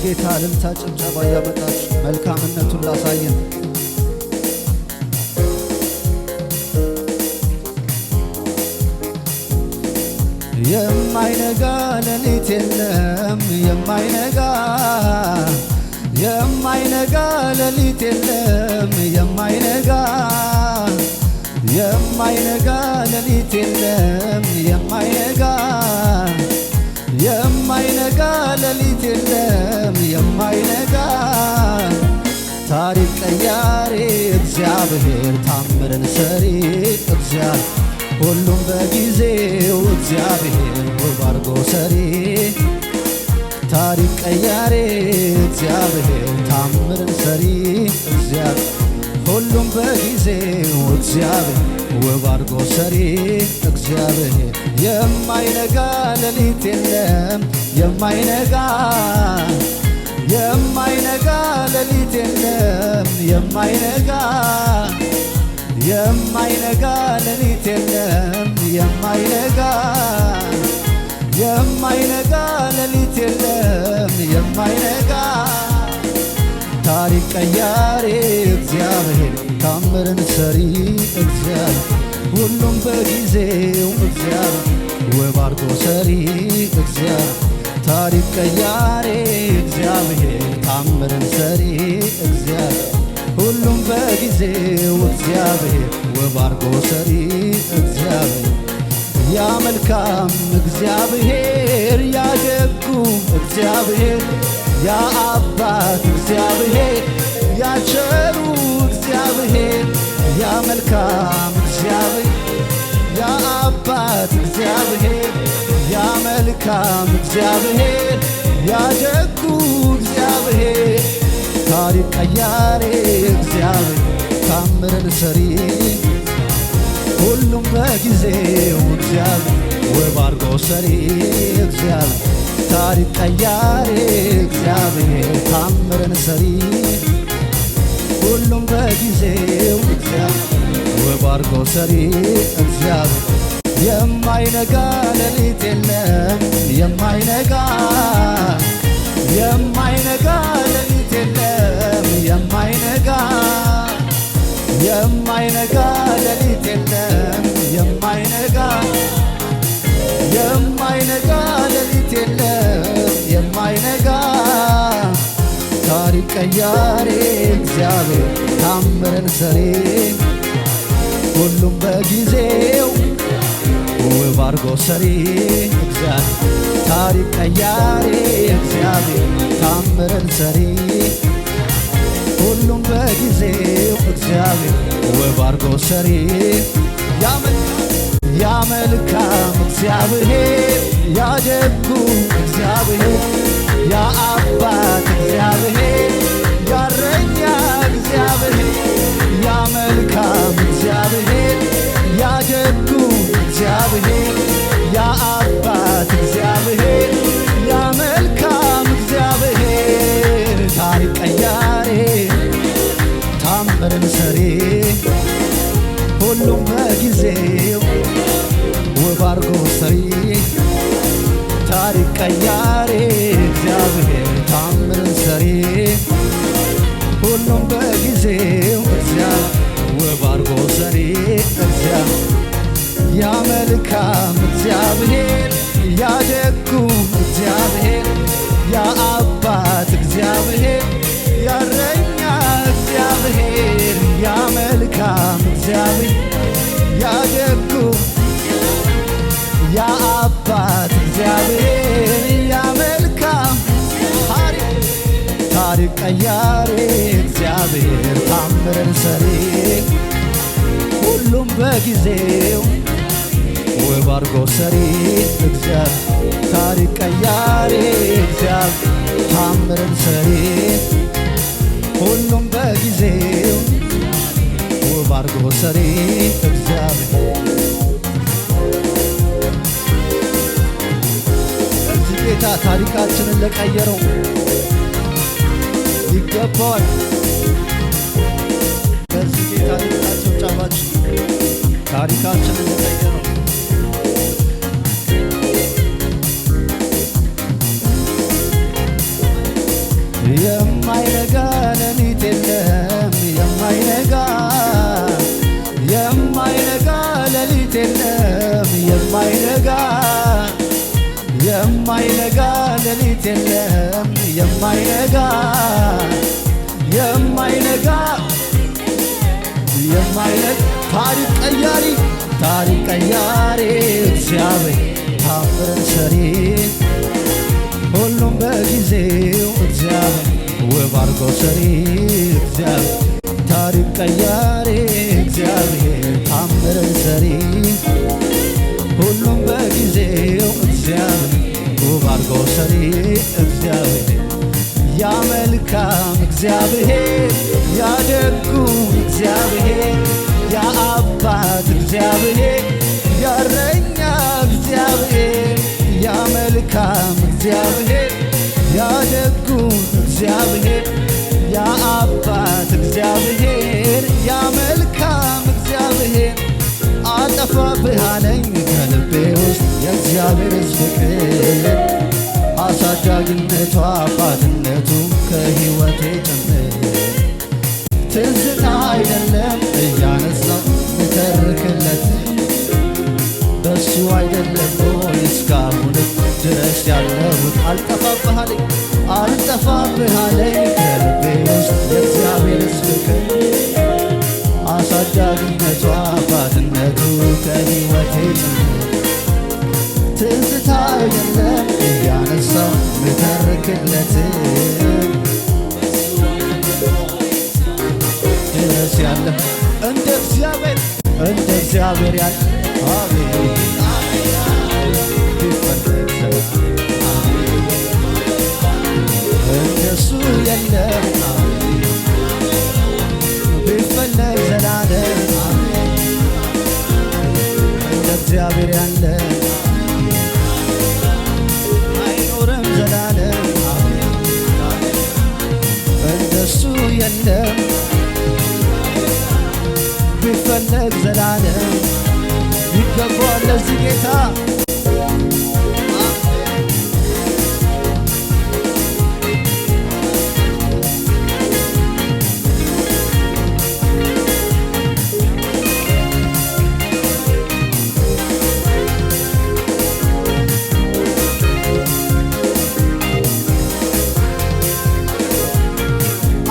ጌታ ልልታ ጭብጨባ ያመጣችሁ መልካምነቱን ላሳየን የማይነጋ ሌሊት የለም የማይነጋ ሌሊት የለም የማይነጋ ሌሊት የለም የማይነጋ ሌሊት የለም የማይነጋ ታሪክ ቀያሪ እግዚአብሔር ታምርን ሰሪ እግዚአብሔር ሁሉም በጊዜው እግዚአብሔር ውብ አድርጎ ሰሪ ታሪክ ቀያሪ እግዚአብሔር ታምርን ሰሪ እግዚአብሔር ሁሉም በጊዜው እግዚአብሔር ውብ አድርጎ ሰሪ እግዚአብሔር የማይነጋ ሌሊት የለም የማይነጋ ሌሊት የለም የማይነጋ ሌሊት የለም የማይነጋ ሌሊት የለም የማይነጋ ታሪክ ቀያሪ እግዚአብሔር ታምርን ሰሪ እግዚአብሔር ሁሉም በጊዜው እግዚአብሔር ውብ አድርጎ ሰሪ እግዚአብሔር ታሪክ ቀያሪ እግዚአብሔር ታምርን ሰሪ እግዚአብሔር ሁሉም በጊዜው እግዚአብሔር ውብ አድርጎ ሰሪ እግዚአብሔር ያ መልካም እግዚአብሔር ያ ደጉ እግዚአብሔር ያ አባት እግዚአብሔር ያ ቸሩ እግዚአብሔር ያ መልካም እግዚአብሔር ያ አባት እግዚአብሔር ያ መልካም እግዚአብሔር ያ ደጉ እግዚአብሔር ታሪክ ቀያሪ እግዚአብሔር ታምርን ሰሪ ሁሉም በጊዜው እግዚአብሔር ውብ አድርጎ ሰሪ እግዚአብሔር ታሪክ ቀያሪ እግዚአብሔር ታምርን ሰሪ ሁሉም በጊዜው እግዚአብሔር ውብ አድርጎ ሰሪ እግዚአብሔር የማይነጋ ሌሊት የለም የማይነጋ ሌሊት የለም የማይነጋ ሌሊት የለም የማይነጋ ሌሊት የለም የማይነጋ ታሪክ ቀያሪ እግዚአብሔር ታምርን ሰሪ ሁሉም በጊዜው ውብ አድርጎ ሰሪ እግዚአብሔር ታሪክ ቀያሪ እግዚአብሔር ታምርን ሰሪ ሁሉም በጊዜው እግዚአብሔር ውብ አድርጎ ሰሪ ያ መልካም እግዚአብሔር ያ ደጉ እግዚአብሔር ያ አባት እግዚአብሔር ያ እረኛ እግዚአብሔር ያ መልካም እግዚአብሔር ያ ደጉ እግዚአብሔር ያ አባት እግዚአብሔር ያ መልካም እግዚአብሔር ታሪክ ቀያሪ ታምርን ሰሪ ሁሉም በጊዜው ውብ አድርጎ ሰሪ ታሪክ ቀያሪ እግዚአብሔር ታምርን ሰሪ ሁሉም በጊዜው እግዚአብሔር ውብ አድርጎ ሰሪ እግዚአብሔር ያ መልካም እግዚአብሔር ያ ደጉ እግዚአብሔር ያ አባት እግዚአብሔር ያ እረኛ እግዚአብሔር ያ መልካም እግዚአብሔር ያ ደጉ ያ አባት እግዚአብሔር ያ መልካም ታሪክ ቀያሪ እግዚአብሔር ታምርን ሰሪ ሁሉም በጊዜው ውብ አድርጎ ሰሪ እግዚአብሔር ታሪክ ቀያሪ እግዚአብሔር ታምርን ሰሪ ሁሉም በጊዜው ውብ አድርጎ ሰሪ እግዚአብሔር እዚህ ጌታ ታሪካችንን ለቀየረው ይገባዋል። ከዚህ ጌታ ልታቸው ጫባችሁ ታሪካችንን የቀየረው የማይነጋ ሌሊት የለም የማይነጋ ሌሊት የለም የማይነጋ ሌሊት የለም የማይነጋ ታሪክ ቀያሪ እግዚአብሔር ታምርን ሰሪ ሁሉም በጊዜው እግዚአብሔር ውብ አድርጎ ሰሪ እግዚአብሔር ታሪክ ቀያሪ እግዚአብሔር ታምርን ሰሪ ሁሉም በጊዜው እግዚአብሔር ውብ አድርጎ ሰሪ እግዚአብሔር ያ መልካም እግዚአብሔር ያ ደጉ እግዚአብሔር ያ አባት እግዚአብሔር ያ እረኛ እግዚአብሔር ያ መልካም እግዚአብሔር ያ ደጉ እግዚአብሔር ያ አባት እግዚአብሔር ያ መልካም እግዚአብሔር አጠፋብህ አለኝ ከልቤ ውስጥ የእግዚአብሔር ፍቅር አሳዳጊነቱ አባትነቱ ከሕይወቴ ጭምር ትዝታ አይደለም እያነሳው ምተርክለት በሱ አይደለም ወይ እስካሁን ድረስ ያለሁት አልጠፋብህ አለኝ ከልቤ ውስጥ የእግዚአብሔር ፍቅር አሳዳጊነቱ አባትነቱ ከሕይወቴ ጭምር ትዝታ አይደለም እያነሳው ምተርክለት ድረስ ያለ እንደ እግዚአብሔር ያለ አቤት እንደሱ የለም ቢፈለግ ዘላለም እንደ እግዚአብሔር ያለ አይኖርም ዘላለም እንደሱ የለም ቢፈለግ ዘላለም ይገባዋል ለዚህ ጌታ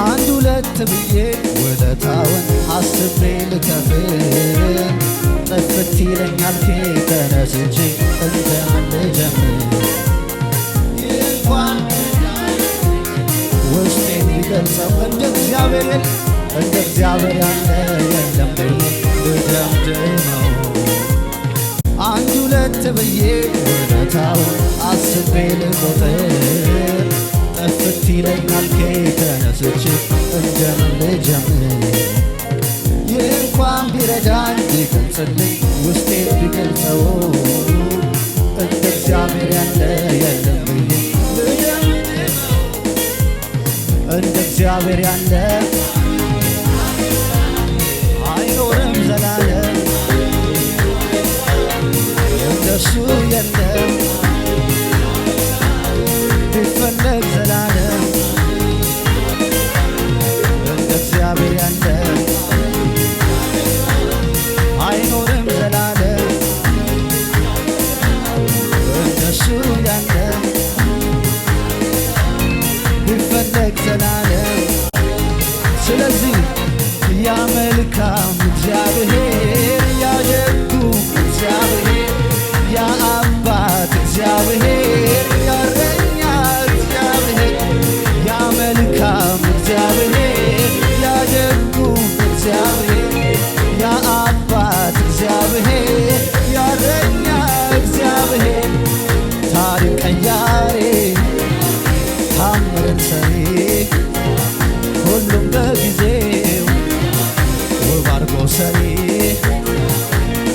አንድ ሁለት ብዬ ውለታውን አስቤ ልከፍል ጥፍት ይለኛል ተነስቼ እንደምን ልጀምር እንኳን ውስጤን ቢገልጸው እንደ እግዚአብሔር ያለ የለም ብዬ ልደምድመው አንድ ሁለት ብዬ ውለታውን አስቤ ልቆጥር ጥፍት ይለኛል ተነስቼ እንደምን ልጀምር ይህ እንኳን ቢረዳኝ ቢገልጽልኝ ውስጤን ቢገልጸው እንደ እግዚአብሔር ያለ የለም ብዬ ልደምድመው እንደ እግዚአብሔር ያለ አይኖርም ዘላለም እንደሱ የለም ቢፈለግ ዘላለም እንደ እግዚአብሔር ያለ አይኖርም ዘላለም እንደሱ ያለ ቢፈለግ ዘላለም ስለዚህ ያ መልካም እግዚአብሔር ያ ደጉ እግዚአብሔር ያ አባት እግዚአብሔር ያ እረኛ እግዚአብሔር ያ መልካም እግዚአብሔር ያ ደጉ እግዚአብሔር ያ አባት እግዚአብሔር ያ እረኛ እግዚአብሔር ታሪክ ቀያሪ ታምርን ሰሪ ሁሉም በጊዜው ውብ አድርጎ ሰሪ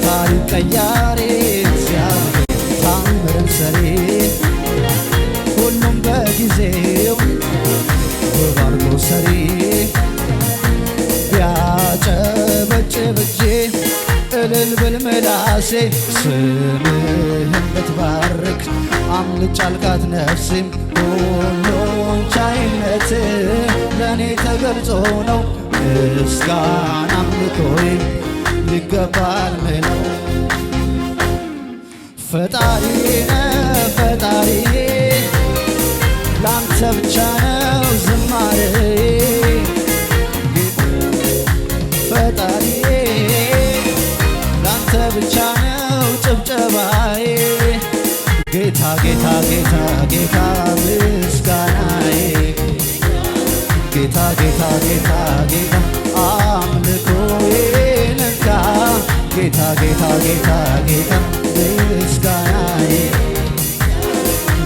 ታሪክ ቀያሪ እግዚአብሔር ታምርን ሰሪ ሁሉም በጊዜው ውብ አድርጎ ሰሪ ነፍሴ ስምህን ልትባርክ አምልጭ አልካት ነፍሴም ሁሉን ቻይነት ለእኔ ተገልጾ ነው ምስጋና አምልኮዬም ይገባል ምለው ፈጣሪዬ ፈጣሪዬ ላንተ ብቻ ነው ዝማሬ ፈጣሪዬ ላንተ ብቻ ነው ጭብጨባዬ ጌታ ጌታ ጌታ ጌታ ምስጋናዬ ጌታ ጌታ ጌታ ጌታ አምልኮዬ ነካ ጌታ ጌታ ጌታ ጌታ ምስጋናዬ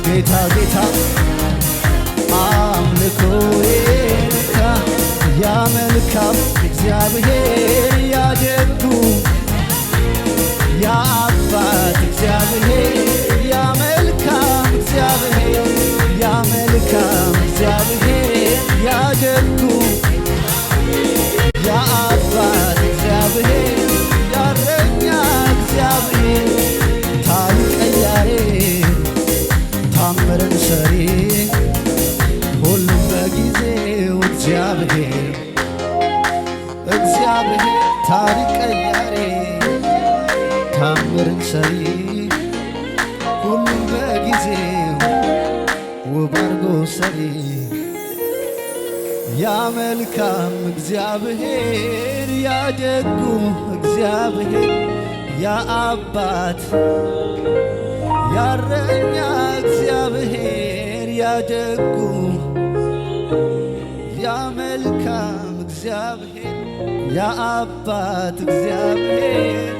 ጌታ ጌታ አምልኮዬ ነካ ያ መልካም እግዚአብሔር ያ ደጉ ያ አባት እግዚአብሔር ያ መልካም እግዚአብሔር ያ መልካም እግዚአብሔር ያ ደጉ ያ አባት እግዚአብሔር ያ እረኛ እግዚአብሔር ታሪክ ቀያሪ ታምርን ሰሪ ሁሉም በጊዜው እግዚአብሔር እግዚአብሔር ታሪክ ቀያሪ ታምርን ሰሪ ሁሉም በጊዜው ውብ አርጎ ሰሪ ያ መልካም እግዚአብሔር ያ ደጉ እግዚአብሔር ያ አባት ያ እረኛ እግዚአብሔር ያ ደጉ ያ መልካም እግዚአብሔር ያ አባት እግዚአብሔር